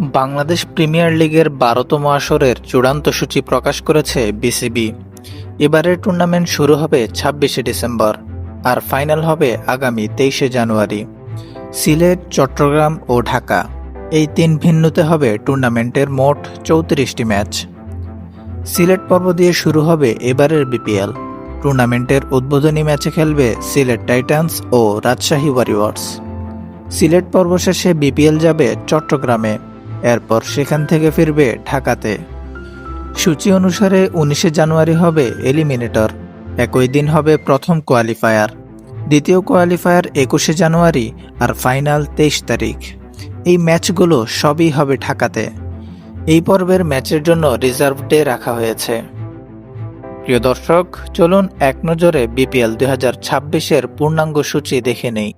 Bangladesh premier লিগের ১২তম আসরের চূড়ান্ত সূচি প্রকাশ করেছে বিসিবি। এবারের টুর্নামেন্ট শুরু হবে ২৬শে ডিসেম্বর, আর ফাইনাল হবে আগামী ২৩শে জানুয়ারি। সিলেট, চট্টগ্রাম ও ঢাকা, এই তিন ভেন্যুতে হবে টুর্নামেন্টের মোট ৩৪টি ম্যাচ। সিলেট পর্ব দিয়ে শুরু হবে এবারের বিপিএল। টুর্নামেন্টের উদ্বোধনী ম্যাচে খেলবে সিলেট টাইটান্স ও রাজশাহী ওয়ারিয়র্স। সিলেট পর্ব শেষে বিপিএল যাবে চট্টগ্রামে, এরপর সেখান থেকে ফিরবে ঢাকাতে। সূচি অনুসারে ১৯শে জানুয়ারি হবে এলিমিনেটর, একই দিন হবে প্রথম কোয়ালিফায়ার, দ্বিতীয় কোয়ালিফায়ার ২১শে জানুয়ারি, আর ফাইনাল ২৩ তারিখ। এই ম্যাচগুলো সবই হবে ঢাকাতে। এই পর্বের ম্যাচের জন্য রিজার্ভ ডে রাখা হয়েছে। প্রিয় দর্শক, চলুন এক নজরে বিপিএল ২০২৬-এর পূর্ণাঙ্গ সূচি দেখে নেই।